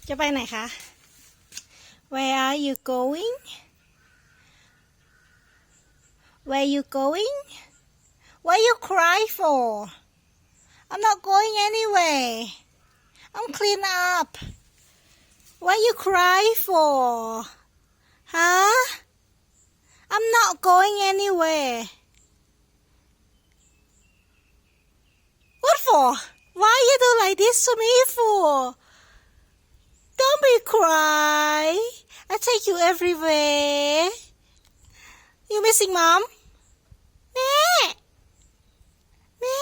จะไปไหนคะ Where are you going Where you going What you cry for I'm not going anywhere I'm clean up What you cry for Huh I'm not going anywhere What for Why you do like this to me for Don't be cry I take you everywhere You missing mom แม่